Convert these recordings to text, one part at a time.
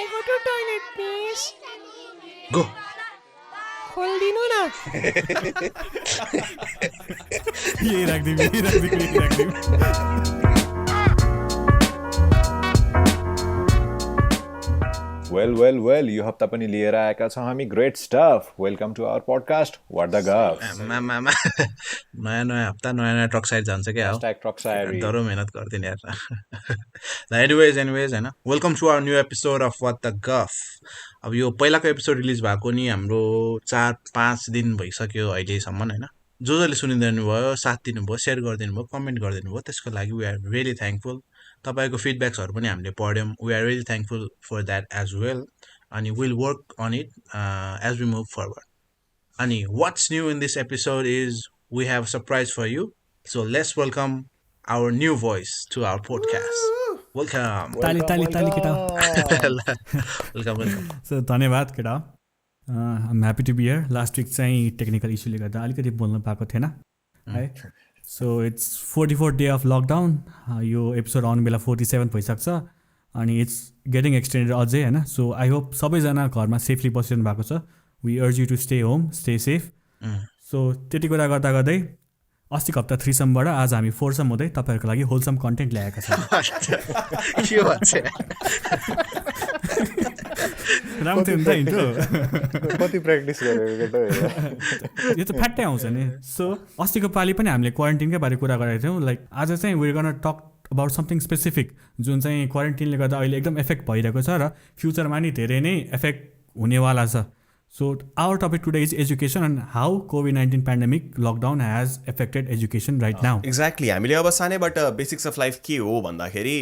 I go to toilet, please. Go. खोलिदिनु न. यही राखिदिउँ. Well, यो हप्ता पनि लिएर आएका छौँ हामी great stuff. Welcome to our podcast what the guff. नयाँ हप्ता नयाँ ट्रक साइड जान्छ क्या हो. #trucksairi. डह्रो मेहनत गर्दैन यार. एनिवेज हैन. Welcome to our new episode of what the guff. अब यो पहिलाको एपिसोड रिलिज भएको नि हाम्रो 4-5 दिन भइसक्यो अहिलेसम्म हैन. जसले सुनिदिनु भयो, साथ दिनुभयो, सेयर गरिदिनु भयो, कमेन्ट गरिदिनु भयो, त्यसको लागि वी आर रियली थ्याङ्कफुल. तपाईँको फिडब्याक्सहरू पनि हामीले पढ्यौँ. We are really thankful for that as well. अनि will work on it as we move forward. अनि what's new in this episode is we have surprise for you. So let's welcome our new voice to our podcast. Welcome. ताली केटा. Welcome. So धन्यवाद केटा. I'm happy to be here. Last week चाहिँ technical इस्युले गर्दा अलिकति बोल्न पाएको थिएन है. So it's 44th day of lockdown. यो एपिसोड आउने बेला 47 भइसक्छ अनि इट्स गेटिङ एक्सटेन्डेड अझै होइन. सो आई होप सबैजना घरमा सेफली बसिरहनु भएको छ. We urge you to stay home, stay safe. So त्यति कुरा गर्दा गर्दै अस्तिको हप्ता 3सम्मबाट आज हामी 4सम्म हुँदै तपाईँहरूको लागि होलसम कन्टेन्ट ल्याएका छौँ. राम्रो थियो नि त इन्ट्रो. कति प्र्याक्टिस गरेको यो त फ्याट्टै आउँछ नि. सो अस्तिको पालि पनि हामीले क्वारेन्टिनकै बारे कुरा गरेको थियौँ. लाइक आज चाहिँ we gonna talk about something specific जुन चाहिँ क्वारेन्टिनले गर्दा अहिले एकदम इफेक्ट भइरहेको छ र फ्युचरमा नि धेरै नै इफेक्ट हुनेवाला छ. So our topic today is education and how COVID-19 pandemic lockdown has affected education right now. Exactly. हामीले अब सानैबाट बेसिक्स अफ लाइफ के हो भन्दाखेरि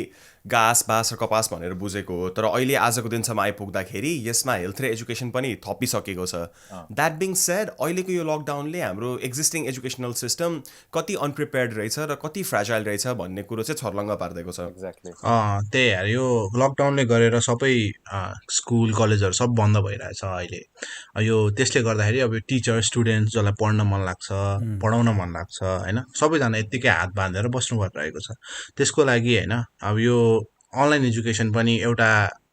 घाँस बाँस र कपास भनेर बुझेको हो. तर अहिले आजको दिनसम्म आइपुग्दाखेरि यसमा हेल्थ र एजुकेसन पनि थपिसकेको छ. द्याट बिङ सेड अहिलेको यो लकडाउनले हाम्रो एक्जिस्टिङ एजुकेसनल सिस्टम कति अनप्रिपेयर्ड रहेछ र कति फ्रेजाइल रहेछ भन्ने कुरो चाहिँ छर्लङ्ग पारिदिएको छ. एक्ज्याक्टली. त्यही यार, यो लकडाउनले गरेर सबै स्कुल कलेजहरू सब बन्द भइरहेछ अहिले. यो त्यसले गर्दाखेरि अब टिचर स्टुडेन्ट जसलाई पढ्न मन लाग्छ, पढाउन मन लाग्छ होइन, सबैजना यत्तिकै हात बाँधेर बस्नु परिरहेको छ. त्यसको लागि होइन अब यो अनलाइन एजुकेसन पनि एउटा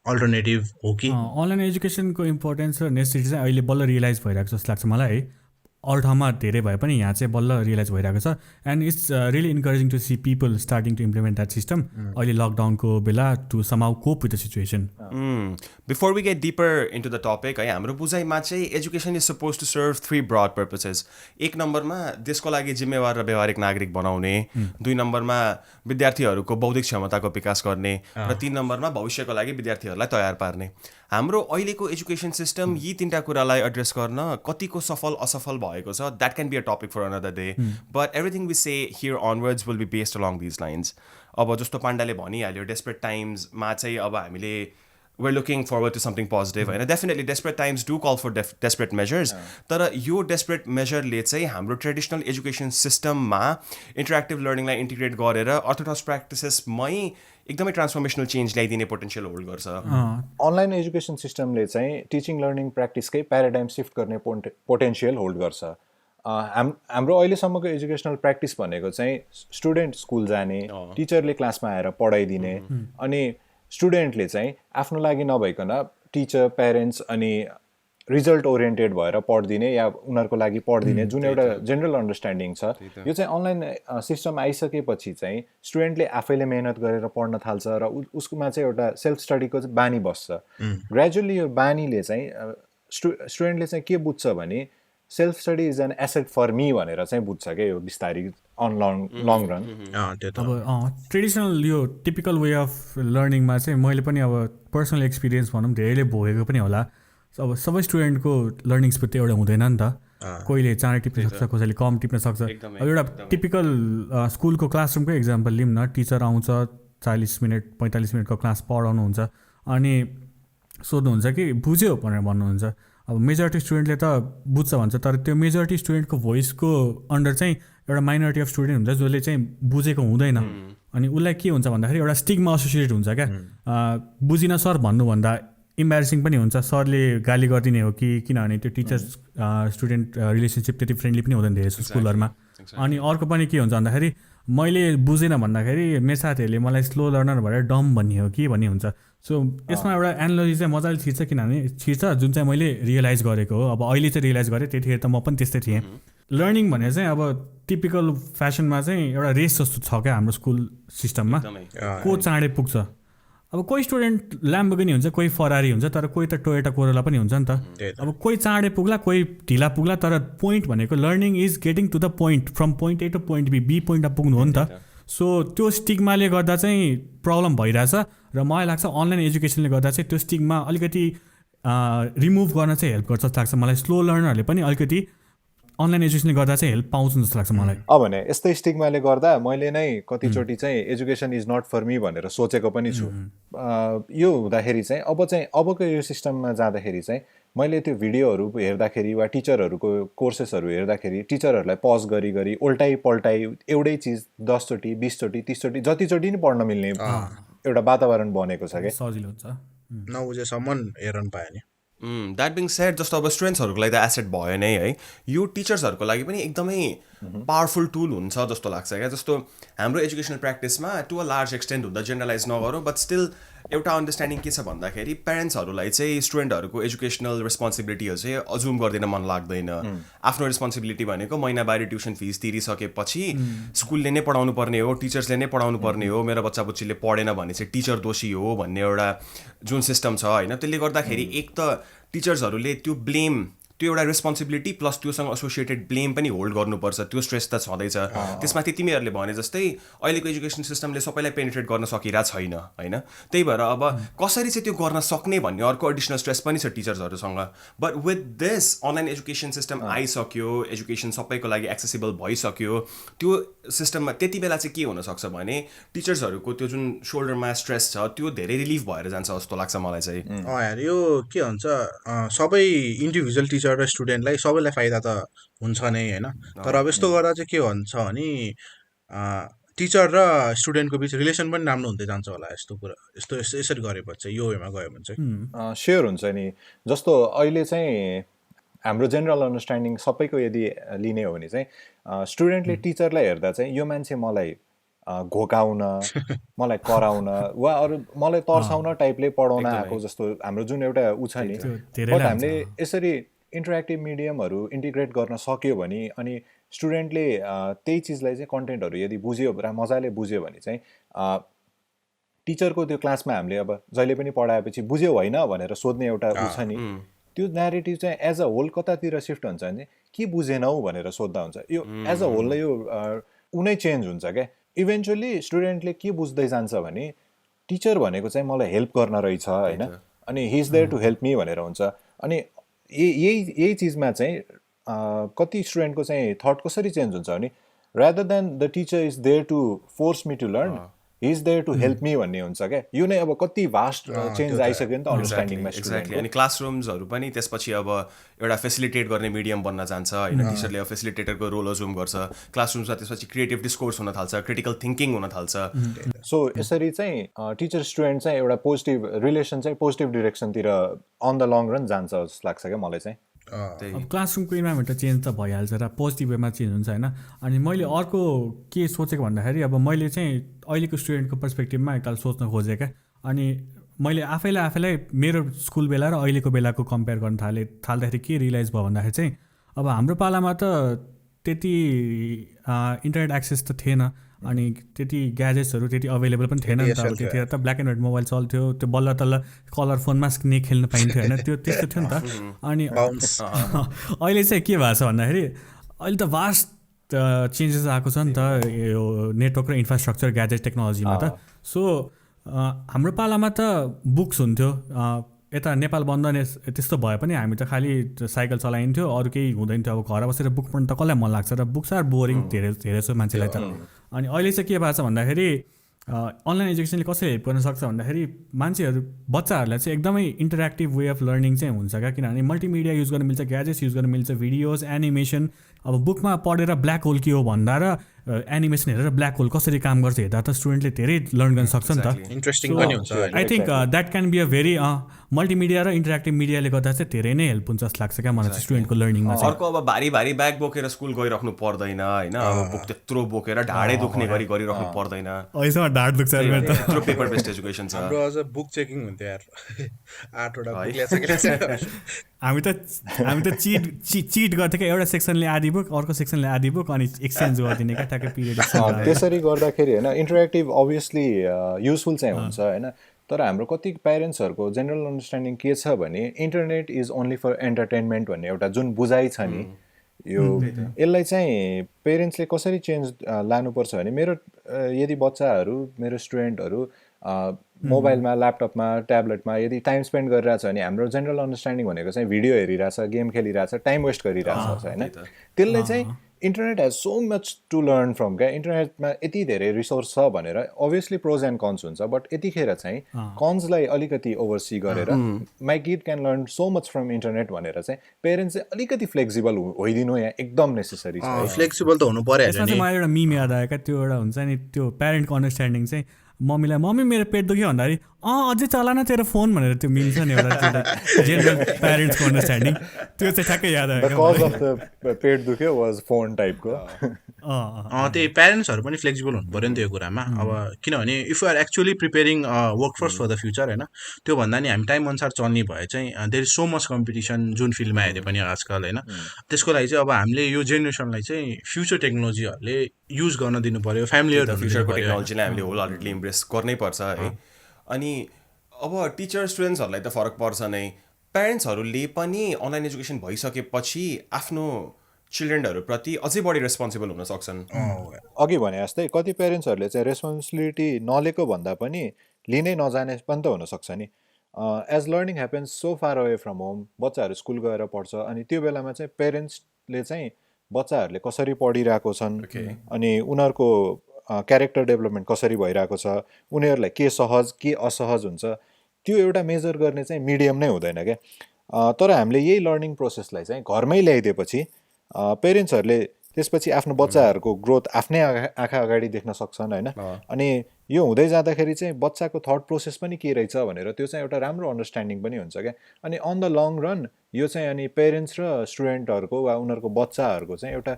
अल्टरनेटिभ हो कि. अनलाइन एजुकेसनको इम्पोर्टेन्स र नेसेसिटी चाहिँ अहिले बल्ल रियलाइज भइरहेको जस्तो लाग्छ मलाई है. अरू ठाउँमा धेरै भए पनि यहाँ चाहिँ बल्ल रियलाइज भइरहेको छ. And it's really encouraging to see people starting to implement that system अहिले लकडाउनको बेला to somehow cope with the situation. Before we get deeper into the topic है, हाम्रो बुझाइमा चाहिँ education is supposed to serve 3 broad purposes. 1 नम्बरमा देशको लागि जिम्मेवार र व्यवहारिक नागरिक बनाउने, 2 नम्बरमा विद्यार्थीहरूको बौद्धिक क्षमताको विकास गर्ने, र 3 नम्बरमा भविष्यको लागि विद्यार्थीहरूलाई तयार पार्ने. हाम्रो अहिलेको एजुकेसन सिस्टम यी 3टा कुरालाई एड्रेस गर्न कतिको सफल असफल भएको छ, that can be a topic for another day. But everything we say here onwards will be based along these lines. अब जस्तो पाण्डाले भनिहाल्यो, डेस्परेट टाइम्समा चाहिँ अब हामीले we're looking forward to something positive. And definitely desperate times do call for desperate measures. तर यो desperate measureले चाहिँ हाम्रो ट्रेडिसनल एजुकेसन सिस्टममा इन्टरेक्टिभ लर्निङलाई इन्टिग्रेट गरेर अर्थोडक्स प्र्याक्टिसेसमै एकदमै ट्रान्सफर्मेसनल चेन्ज ल्याइदिने पोटेन्सियल होल्ड गर्छ. अनलाइन एजुकेसन सिस्टमले चाहिँ टिचिङ लर्निङ प्र्याक्टिसकै प्याराडाइम सिफ्ट गर्ने पोटेन्सियल होल्ड गर्छ. हाम्रो अहिलेसम्मको एजुकेसनल प्र्याक्टिस भनेको चाहिँ स्टुडेन्ट स्कुल जाने, टिचरले क्लासमा आएर पढाइदिने, अनि स्टुडेन्टले चाहिँ आफ्नो लागि नभइकन टिचर, प्यारेन्ट्स अनि रिजल्ट ओरिएन्टेड भएर पढिदिने या उनीहरूको लागि पढिदिने जुन एउटा जेनरल अन्डरस्ट्यान्डिङ छ. यो चाहिँ अनलाइन सिस्टम आइसकेपछि चाहिँ स्टुडेन्टले आफैले मेहनत गरेर पढ्न थाल्छ र उसकोमा चाहिँ एउटा सेल्फ स्टडीको चाहिँ बानी बस्छ. ग्रेजुअली यो बानीले चाहिँ स्टुडेन्टले चाहिँ के बुझ्छ भने self study is an asset for me भनेर चाहिँ बुझ्छ क्या यो बिस्तारै अन लङ रन. अब ट्रेडिसनल यो टिपिकल वे अफ लर्निङमा चाहिँ मैले पनि अब पर्सनल एक्सपिरियन्स भनौँ धेरैले भोगेको पनि होला. अब सबै स्टुडेन्टको लर्निङ स्पिड त एउटा हुँदैन नि त. कोहीले चाँडै टिप्न सक्छ, कसैले कम टिप्न सक्छ. अब एउटा टिपिकल स्कुलको क्लासरुमको इक्जाम्पल लिउँ न. टिचर आउँछ, 40 मिनट 45 मिनटको क्लास पढाउनुहुन्छ अनि सोध्नुहुन्छ कि बुझ्यो भनेर भन्नुहुन्छ. अब मेजोरिटी स्टुडेन्टले त बुझ्छ भन्छ, तर त्यो मेजोरिटी स्टुडेन्टको भोइसको अन्डर चाहिँ एउटा माइनोरिटी अफ स्टुडेन्ट हुन्छ जसले चाहिँ बुझेको हुँदैन. अनि उसलाई के हुन्छ भन्दाखेरि एउटा स्टिग्मा एसोसिएटेड हुन्छ क्या. बुझिन सर भन्नुभन्दा इम्बेरेसिङ पनि हुन्छ. सरले गाली गरिदिने हो कि, किनभने त्यो टिचर स्टुडेन्ट रिलेसनसिप त्यति फ्रेन्डली पनि हुँदैन धेरै स्कुलहरूमा. अनि अर्को पनि के हुन्छ भन्दाखेरि मैले बुझेन भन्दाखेरि मेरो साथीहरूले मलाई स्लो लर्नर भएर डम भन्ने हो कि भन्ने हुन्छ। सो यसमा एउटा एनालोजी चाहिँ मजाले छिर्छ, किनभने छिर्छ जुन चाहिँ मैले रियलाइज गरेको हो। अब अहिले चाहिँ रियलाइज गरेँ, त्यतिखेर त म पनि त्यस्तै थिएँ। लर्निङ भने चाहिँ अब टिपिकल फेसनमा चाहिँ एउटा रेस जस्तो छ क्या हाम्रो स्कुल सिस्टममा, को चाँडै पुग्छ। अब कोही स्टुडेन्ट ल्याम्बोर्गिनी हुन्छ, कोही फरारी हुन्छ, तर कोही त टोयोटा कोरोला पनि हुन्छ नि त। अब कोही चाँडै पुग्ला, कोही ढिला पुग्ला, तर पोइन्ट भनेको learning is getting to the point, from point A to point B पोइन्टमा पुग्नु हो नि त। सो त्यो स्टिग्माले गर्दा चाहिँ प्रब्लम भइरहेछ र मलाई लाग्छ अनलाइन एजुकेसनले गर्दा चाहिँ त्यो स्टिग्मा अलिकति रिमुभ गर्न चाहिँ हेल्प गर्छ जस्तो लाग्छ मलाई। स्लो लर्नरहरूले पनि अलिकति अनलाइन एजुकेसनले गर्दा चाहिँ हेल्प पाउँछ जस्तो लाग्छ मलाई। अब भने यस्तै स्टिग्माले गर्दा मैले नै कतिचोटि चाहिँ education is not for me भनेर सोचेको पनि छु। यो हुँदाखेरि चाहिँ अबको यो सिस्टममा जाँदाखेरि चाहिँ मैले त्यो भिडियोहरू हेर्दाखेरि वा टिचरहरूको कोर्सेसहरू हेर्दाखेरि टिचरहरूलाई पज गरी उल्टाइ पल्टाइ एउटै चिज 10 चोटि 20 चोटि 30 चोटि जतिचोटि नि पढ्न मिल्ने एउटा वातावरण बनेको छ क्या, सजिलो हुन्छ। नबुझेसम्म हेर्न पायो नि। द्याट बिङ सेड जस्तो अब स्टुडेन्ट्सहरूको लागि त एसेट भयो नै है, यो टिचर्सहरूको लागि पनि एकदमै पावरफुल टुल हुन्छ जस्तो लाग्छ क्या। जस्तो हाम्रो एजुकेसनल प्र्याक्टिसमा टु अ लार्ज एक्सटेन्ट हुँदा जेनरलाइज नगरौँ, बट स्टिल एउटा अन्डरस्ट्यान्डिङ के छ भन्दाखेरि प्यारेन्ट्सहरूलाई चाहिँ स्टुडेन्टहरूको एजुकेसनल रेस्पोन्सिबिलिटीहरू चाहिँ अजुम गर्दैन मन लाग्दैन। आफ्नो रेस्पोन्सिबिलिटी भनेको महिनावारी ट्युसन फिस तिरिसकेपछि स्कुलले नै पढाउनु पर्ने हो, टिचर्सले नै पढाउनु पर्ने हो, मेरो बच्चा बच्चीले पढेन भने चाहिँ टिचर दोषी हो भन्ने एउटा जुन सिस्टम छ होइन। त्यसले गर्दाखेरि एक त टिचर्सहरूले त्यो ब्लेम, त्यो एउटा रेस्पोन्सिबिलिटी प्लस त्योसँग एसोसिएटेड ब्लेम पनि होल्ड गर्नुपर्छ, त्यो स्ट्रेस त छँदैछ। त्यसमाथि तिमीहरूले भने जस्तै अहिलेको एजुकेसन सिस्टमले सबैलाई पेनिट्रेट गर्न सकिरहेको छैन होइन। त्यही भएर अब कसरी चाहिँ त्यो गर्न सक्ने भन्ने अर्को एडिसनल स्ट्रेस पनि छ टिचर्सहरूसँग। But with this online education system आइसक्यो, एजुकेसन सबैको लागि एक्सेसिबल भइसक्यो, त्यो सिस्टममा त्यति बेला चाहिँ के हुनसक्छ भने टिचर्सहरूको त्यो जुन सोल्डरमा स्ट्रेस छ त्यो धेरै रिलिफ भएर जान्छ जस्तो लाग्छ मलाई चाहिँ। यार यो के भन्छ, सबै इन्डिभिजुअल टिचर र स्टुडेन्टलाई सबैलाई फाइदा त हुन्छ नै होइन, तर अब यस्तो गर्दा चाहिँ के हुन्छ भने टिचर र स्टुडेन्टको बिच रिलेसन पनि राम्रो हुँदै जान्छ होला। यस्तो कुरा यसरी गरेपछि चाहिँ यो वेमा गयो भने चाहिँ सेयर हुन्छ नि। जस्तो अहिले चाहिँ हाम्रो जेनरल अन्डरस्ट्यान्डिङ सबैको यदि लिने हो भने चाहिँ स्टुडेन्टले टिचरलाई हेर्दा चाहिँ यो मान्छे मलाई घोकाउन, मलाई कराउन वा अरू मलाई तर्साउन टाइपले पढाउन आएको जस्तो हाम्रो जुन एउटा उ छ नि। बट हामीले यसरी इन्टरेक्टिभ मिडियमहरू इन्टिग्रेट गर्न सक्यो भने अनि स्टुडेन्टले त्यही चिजलाई चाहिँ कन्टेन्टहरू यदि बुझ्यो र मजाले बुझ्यो भने चाहिँ टिचरको त्यो क्लासमा हामीले अब जहिले पनि पढाएपछि बुझ्यो होइन भनेर सोध्ने एउटा उ छ नि, त्यो न्यारेटिभ चाहिँ एज अ होल कतातिर सिफ्ट हुन्छ भने के बुझेनौ भनेर सोद्धा हुन्छ। यो एज अ होललाई यो उनै चेन्ज हुन्छ क्या। इभेन्चुअली स्टुडेन्टले के बुझ्दै जान्छ भने टिचर भनेको चाहिँ मलाई हेल्प गर्न रहेछ होइन, अनि he is there to help me भनेर हुन्छ। अनि यही चिजमा चाहिँ कति स्टुडेन्टको चाहिँ थट कसरी चेन्ज हुन्छ भने rather than the teacher is there to force me to learn, he is there to help me भन्ने हुन्छ क्या। यो नै अब कति भास्ट चेन्ज आइसक्यो नि त अन्डरस्ट्यान्डिङमा। एक्ज्याक्टली। अनि क्लासरुम्सहरू पनि त्यसपछि अब एउटा फेसिलिटेट गर्ने मिडियम बन्न जान्छ होइन। टिचरले अब फेसिलिटेटरको रोल अजुम गर्छ क्लासरुम्समा, त्यसपछि क्रिएटिभ डिस्कोर्स हुन थाल्छ, क्रिटिकल थिङ्किङ हुन थाल्छ। सो यसरी चाहिँ टिचर स्टुडेन्ट चाहिँ एउटा पोजिटिभ रिलेसन चाहिँ पोजिटिभ डिरेक्सनतिर अन द लङ रन जान्छ जस्तो लाग्छ क्या मलाई चाहिँ। अब क्लासरुमको इन्भाइरोमेन्ट त चेन्ज त भइहाल्छ र पोजिटिभ वेमा चेन्ज हुन्छ होइन। अनि मैले अर्को के सोचेको भन्दाखेरि अब मैले चाहिँ अहिलेको स्टुडेन्टको पर्सपेक्टिभमा एकताल सोच्न खोजेँ क्या। अनि मैले आफैलाई मेरो स्कुल बेला र अहिलेको बेलाको कम्पेयर गर्न थाल्दाखेरि के रियलाइज भयो भन्दाखेरि चाहिँ अब हाम्रो पालामा त त्यति इन्टरनेट एक्सेस त थिएन, अनि त्यति ग्याजेट्सहरू त्यति अभाइलेबल पनि थिएन नि त। अब त्यतिखेर त ब्ल्याक एन्ड व्हाइट मोबाइल चल्थ्यो, त्यो बल्ल तल्ल कलर फोनमा स्नेक खेल्न पाइन्थ्यो होइन, त्यो त्यस्तो थियो नि त। अनि अहिले चाहिँ के भएको छ भन्दाखेरि अहिले त भास्ट चेन्जेस आएको छ नि त यो नेटवर्क र इन्फ्रास्ट्रक्चर ग्याजेट टेक्नोलोजीमा त। सो हाम्रो पालामा त बुक्स हुन्थ्यो, यता नेपाल बन्द त्यस्तो भए पनि हामी त खालि साइकल चलाइन्थ्यो, अरू केही हुँदैन थियो। अब घर बसेर बुक पढ्नु त कसलाई मन लाग्छ र बुक्स आर बोरिङ धेरै जसो मान्छेलाई त। अनि अहिले चाहिँ के भएको छ भन्दाखेरि अनलाइन एजुकेसनले कसरी हेल्प गर्न सक्छ भन्दाखेरि मान्छेहरू बच्चाहरूलाई चाहिँ एकदमै इन्टरेक्टिभ वे अफ लर्निङ चाहिँ हुन्छ क्या। किनभने मल्टिमिडिया युज गर्न मिल्छ, ग्याजेट्स युज गर्न मिल्छ, भिडियोज, एनिमेसन। अब बुकमा पढेर ब्ल्याक होल के हो भन्दा र एनिमेसन हेरेर ब्ल्याक होल कसरी काम गर्छ हेर्दा त स्टुडेन्टले धेरै लर्न गर्न सक्छ नि त। इन्ट्रेस्टिङ पनि हुन्छ। I think that can be a very multimedia र इन्टरेक्टिभ मिडियाले गर्दा चाहिँ धेरै नै हेल्प हुन्छ जस्तो लाग्छ क्या मलाई चाहिँ स्टुडेन्टको लर्निङमा चाहिँ। अर्को अब भारी भारी ब्याग बोकेर स्कुल गइराख्नु पर्दैन होइन, अब बुक त्यत्रो बोकेर ढाडै दुख्ने गरी गरिराख्नु पर्दैन। अहिलेसम्म ढाड दुख्छ मेरो त। त्यत्रो पेपर बेस्ड एजुकेसन छ। हाम्रो अझ बुक चेकिङ हुन्थ्यो यार, 8वटा बुक ल्याएको हामी त चिट गर्थ्यो क्या, एउटा सेक्सनले आधी बुक अर्को सेक्सनले आधी बुक अनि एक्सचेन्ज गरिदिने क्या ट्याक्कै पिरियड। त्यसरी गर्दाखेरि होइन इन्टरेक्टिभ अभियसली युजफुल चाहिँ हुन्छ होइन, तर हाम्रो कति प्यारेन्ट्सहरूको जेनरल अन्डरस्ट्यान्डिङ के छ भने internet is only for entertainment भन्ने एउटा जुन बुझाइ छ नि, यो यसलाई चाहिँ पेरेन्ट्सले कसरी चेन्ज लानुपर्छ भने मेरो यदि बच्चाहरू मेरो स्टुडेन्टहरू मोबाइलमा ल्यापटपमा ट्याब्लेटमा यदि टाइम स्पेन्ड गरिरहेछ भने हाम्रो जेनरल अन्डरस्ट्यान्डिङ भनेको चाहिँ भिडियो हेरिरहेछ, गेम खेलिरहेछ, टाइम वेस्ट गरिरहेछ होइन। त्यसलाई चाहिँ internet has so much to learn from क्या, इन्टरनेटमा यति धेरै रिसोर्स छ भनेर अभियसली प्रोज एन्ड कन्स हुन्छ, बट यतिखेर चाहिँ कन्सलाई अलिकति ओभरसी गरेर my kid can learn so much from internet भनेर चाहिँ पेरेन्ट्स चाहिँ अलिकति फ्लेक्सिबल होइदिनु यहाँ एकदम नेसेसरी छ। फ्लेक्सिबल त हुनु पर्यो। यसमा चाहिँ मलाई एउटा मिम याद आयो क्या, त्यो एउटा हुन्छ नि त्यो प्यारेन्टको अन्डरस्ट्यान्डिङ चाहिँ मम्मीलाई मम्मी मेरो पेट दुख्यो भन्दाखेरि अझै चला न तेरो फोन भनेर त्यो मिम छ नि एउटा जेनरल प्यारेन्ट्सको अन्डरस्ट्यान्डिङ, त्यो चाहिँ ठ्याक्कै याद आयो। कज अफ द पेट दुख्यो वाज फोन टाइपको। त्यही प्यारेन्ट्सहरू पनि फ्लेक्सिबल हुनु पऱ्यो नि त्यो कुरामा। अब किनभने if you are actually preparing work force for the future होइन, त्यो भन्दा नि हामी टाइम अनुसार चल्ने भए चाहिँ there is so much competition जुन फिल्डमा हेरे पनि आजकल होइन। त्यसको लागि चाहिँ अब हामीले यो जेनेरेसनलाई चाहिँ फ्युचर टेक्नोलोजीहरूले युज गर्न दिनु पऱ्यो, फ्यामिलीहरू फ्युचरको टेक्नोलोजीलाई हामीले होल हार्टेडली इम्प्रेस गर्नै पर्छ है। अनि अब टिचर स्टुडेन्ट्सहरूलाई त फरक पर्छ नै, प्यारेन्ट्सहरूले पनि अनलाइन एजुकेसन भइसकेपछि आफ्नो चिल्ड्रेनहरूप्रति अझै बढी रेस्पोन्सिबल हुन सक्छन्। अघि भने जस्तै कति प्यारेन्ट्सहरूले चाहिँ रेस्पोन्सिबिलिटी नलिएको भन्दा पनि लिनै नजाने पनि त हुनसक्छ नि। As learning happens so far away from home, बच्चाहरू स्कुल गएर पढ्छ अनि त्यो बेलामा चाहिँ पेरेन्ट्सले चाहिँ बच्चाहरूले कसरी पढिरहेको छन् अनि उनीहरूको क्यारेक्टर डेभलपमेन्ट कसरी भइरहेको छ, उनीहरूलाई के सहज के असहज हुन्छ, त्यो एउटा मेजर गर्ने चाहिँ मिडियम नै हुँदैन क्या। तर हामीले यही लर्निङ प्रोसेसलाई चाहिँ घरमै ल्याइदिएपछि पेरेन्ट्सहरूले त्यसपछि आफ्नो बच्चाहरूको ग्रोथ आफ्नै आँखा अगाडि देख्न सक्छन् होइन। अनि यो हुँदै जाँदाखेरि चाहिँ बच्चाको थट प्रोसेस पनि के रहेछ भनेर त्यो चाहिँ एउटा राम्रो अन्डरस्ट्यान्डिङ पनि हुन्छ क्या। अनि अन द लङ रन यो चाहिँ अनि पेरेन्ट्स र स्टुडेन्टहरूको वा उनीहरूको बच्चाहरूको चाहिँ एउटा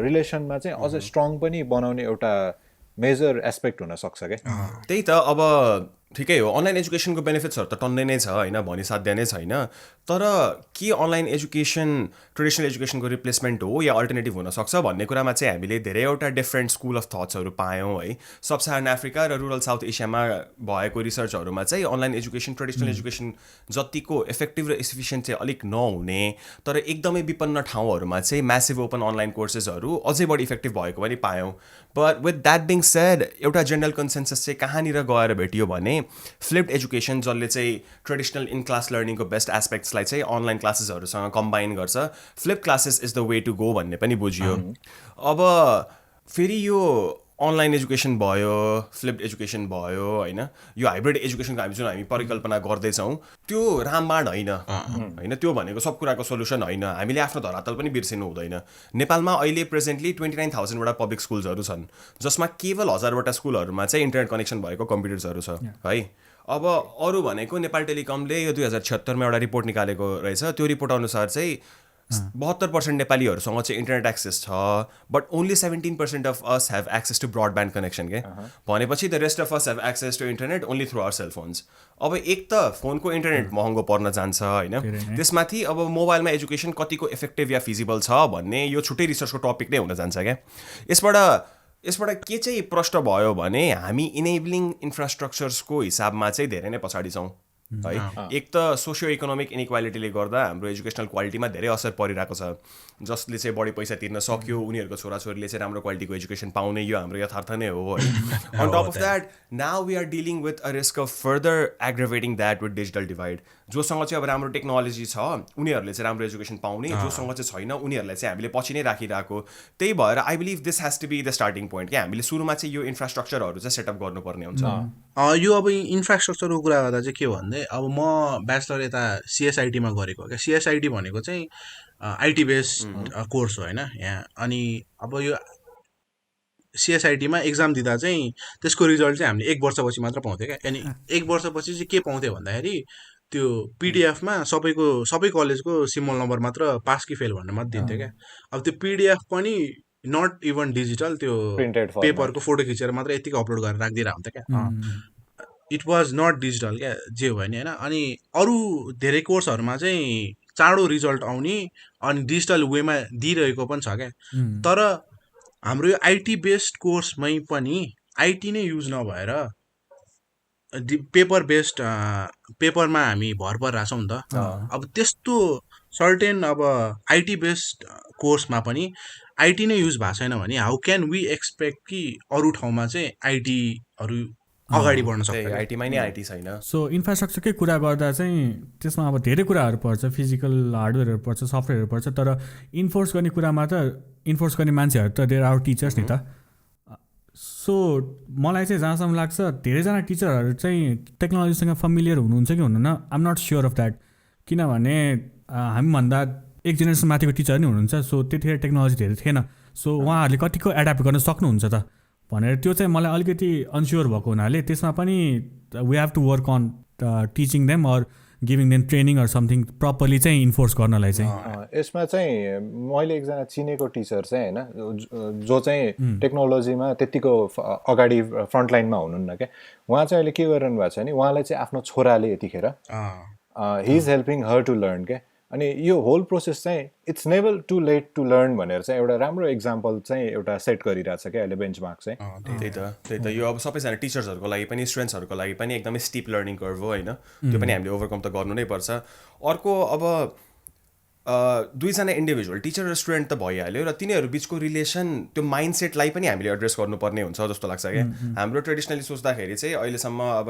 रिलेसनमा चाहिँ अझ स्ट्रङ पनि बनाउने एउटा मेजर एस्पेक्ट हुनसक्छ क्या। त्यही त अब ठिकै हो, अनलाइन एजुकेसनको बेनिफिट्सहरू त टन्नै नै छ होइन, भनिसाध्य नै छैन। तर के अनलाइन एजुकेसन ट्रेडिसनल एजुकेसनको रिप्लेसमेन्ट हो या अल्टरनेटिभ हुनसक्छ भन्ने कुरामा चाहिँ हामीले धेरैवटा डिफ्रेन्ट स्कुल अफ थट्सहरू पायौँ है। सब साहारन अफ्रिका र रुरल साउथ एसियामा भएको रिसर्चहरूमा चाहिँ अनलाइन एजुकेसन ट्रेडिसनल एजुकेसन जतिको इफेक्टिभ र एफिसियन्ट चाहिँ अलिक नहुने, तर एकदमै विपन्न ठाउँहरूमा चाहिँ म्यासिभ ओपन अनलाइन कोर्सेसहरू अझै बढी इफेक्टिभ भएको पनि पायौँ। But with that being said एउटा जेनरल कन्सेन्सस चाहिँ कहाँनिर गएर भेटियो भने फ्लिप्ड एजुकेसन, जसले चाहिँ ट्रेडिसनल इन क्लास लर्निङको बेस्ट एस्पेक्ट्सलाई चाहिँ अनलाइन क्लासेसहरूसँग कम्बाइन गर्छ, flip classes is the way to go भन्ने पनि बुझियो। अब फेरि यो अनलाइन एजुकेसन भयो, फ्लिप्ड एजुकेसन भयो होइन, यो हाइब्रिड एजुकेसनको हामी परिकल्पना गर्दैछौँ त्यो रामबाण होइन, त्यो भनेको सब कुराको सोल्युसन होइन। हामीले आफ्नो धरातल पनि बिर्सिनु हुँदैन। नेपालमा अहिले प्रेजेन्टली 29,000वटा पब्लिक स्कुल्सहरू छन्, जसमा केवल 1000वटा स्कुलहरूमा चाहिँ इन्टरनेट कनेक्सन भएको कम्प्युटर्सहरू छ है। अब अरू भनेको नेपाल टेलिकमले यो 2076मा एउटा रिपोर्ट निकालेको रहेछ, त्यो रिपोर्ट अनुसार चाहिँ 72% नेपालीहरूसँग चाहिँ इन्टरनेट एक्सेस छ, but only 17% of us have access to broadband connection के। भनेपछि the rest of us have access to internet only through our cell phones. अब एक त फोनको इन्टरनेट महँगो पर्न जान्छ होइन, त्यसमाथि अब मोबाइलमा एजुकेसन कतिको इफेक्टिभ या फिजिबल छ भन्ने यो छुट्टै रिसर्चको टपिक नै हुन जान्छ क्या। यसबाट के चाहिँ प्रष्ट भयो भने हामी इनेबलिङ इन्फ्रास्ट्रक्चर्सको हिसाबमा चाहिँ धेरै नै पछाडि छौँ है। एक त सोसियो इकोनोमिक इनइक्वालिटीले गर्दा हाम्रो एजुकेसनल क्वालिटीमा धेरै असर परिरहेको छ। जसले चाहिँ बढी पैसा तिर्न सक्यो उनीहरूको छोराछोरीले चाहिँ राम्रो क्वालिटीको एजुकेसन पाउने, यो हाम्रो यथार्थ नै हो है। On top of that now we are dealing with a risk of further aggravating that with digital divide. जोसँग चाहिँ अब राम्रो टेक्नोलोजी छ उनीहरूले चाहिँ राम्रो एजुकेसन पाउने, जोसँग चाहिँ छैन उनीहरूलाई चाहिँ हामीले पछि नै राखिरहेको। त्यही भएर I believe this has to be the starting point क्या। हामीले सुरुमा चाहिँ यो इन्फ्रास्ट्रक्चरहरू चाहिँ सेटअप गर्नुपर्ने हुन्छ। यो अब इन्फ्रास्ट्रक्चरको कुरा गर्दा चाहिँ के भन्दै, अब म ब्याचलर यता सिएसआइटीमा गरेको क्या। सिएसआइटी भनेको चाहिँ आइटी बेस कोर्स हो होइन यहाँ। अनि अब यो सिएसआइटीमा एक्जाम दिँदा चाहिँ त्यसको रिजल्ट चाहिँ हामीले 1 वर्षपछि मात्र पाउँथ्यो क्या। अनि 1 वर्षपछि चाहिँ के पाउँथ्यो भन्दाखेरि त्यो पिडिएफमा सबै कलेजको सिम्बल नम्बर मात्र पास कि फेल भनेर मात्र दिन्थ्यो क्या। अब त्यो पिडिएफ पनि नट इभन डिजिटल, त्यो Printed format. पेपरको फोटो खिचेर मात्र यतिकै अपलोड गरेर राखिदिएर हुन्थ्यो क्या। इट वाज नट डिजिटल क्या, जे हो भने होइन। अनि अरू धेरै कोर्सहरूमा चाहिँ चाँडो रिजल्ट आउने अनि डिजिटल वेमा दिइरहेको पनि छ क्या। तर हाम्रो यो आइटी बेस्ड कोर्समै पनि आइटी नै युज नभएर पेपर बेस्ड पेपरमा हामी भर परिरहेछौँ नि त। अब त्यस्तो सर्टेन अब आइटी बेस्ड कोर्समा पनि आइटी नै युज भएको छैन भने हाउ क्यान वी एक्सपेक्ट कि अरू ठाउँमा चाहिँ आइटीहरू अगाडि बढ्न सक्छ क्या? आइटीमा नै आइटी छैन। सो इन्फ्रास्ट्रक्चरकै कुरा गर्दा चाहिँ त्यसमा अब धेरै कुराहरू पर्छ, फिजिकल हार्डवेयरहरू पर्छ, सफ्टवेयरहरू पर्छ, तर इन्फोर्स गर्ने कुरामा त इन्फोर्स गर्ने मान्छेहरू त देयर आवर टिचर्स नि त। सो मलाई चाहिँ जहाँसम्म लाग्छ धेरैजना टिचरहरू चाहिँ टेक्नोलोजीसँग फेमिलियर हुनुहुन्छ कि हुनुहुन्न, I'm not sure of that. किनभने हामीभन्दा एक जेनेरेसन माथिको टिचर नै हुनुहुन्छ, सो त्यतिखेर टेक्नोलोजी धेरै थिएन। सो उहाँहरूले कतिको एडाप्ट गर्न सक्नुहुन्छ त भनेर त्यो चाहिँ मलाई अलिकति अनस्योर भएको हुनाले त्यसमा पनि we have to work on teaching them or giving them training or something properly चाहिँ इन्फोर्स गर्नलाई चाहिँ। यसमा चाहिँ मैले एकजना चिनेको टिचर चाहिँ होइन जो चाहिँ टेक्नोलोजीमा त्यतिको अगाडि फ्रन्टलाइनमा हुनुहुन्न क्या। उहाँ चाहिँ अहिले के गरिरहनु भएको छ भने उहाँलाई चाहिँ आफ्नो छोराले यतिखेर he is helping her to learn क्या। अनि यो होल प्रोसेस चाहिँ it's never too late to learn भनेर चाहिँ एउटा राम्रो इक्जाम्पल चाहिँ एउटा सेट गरिरहेछ क्या अहिले बेन्चमार्क चाहिँ। त्यही त यो अब सबैजना टिचर्सहरूको लागि पनि स्टुडेन्ट्सहरूको लागि पनि एकदमै स्टिप लर्निङ कर्भ हो होइन, त्यो पनि हामीले ओभरकम त गर्नु नै पर्छ। अर्को अब दुईजना इन्डिभिजुअल टिचर र स्टुडेन्ट त भइहाल्यो र तिनीहरू बिचको रिलेसन त्यो माइन्डसेटलाई पनि हामीले एड्रेस गर्नुपर्ने हुन्छ जस्तो लाग्छ क्या। हाम्रो ट्रेडिसनली सोच्दाखेरि चाहिँ अहिलेसम्म अब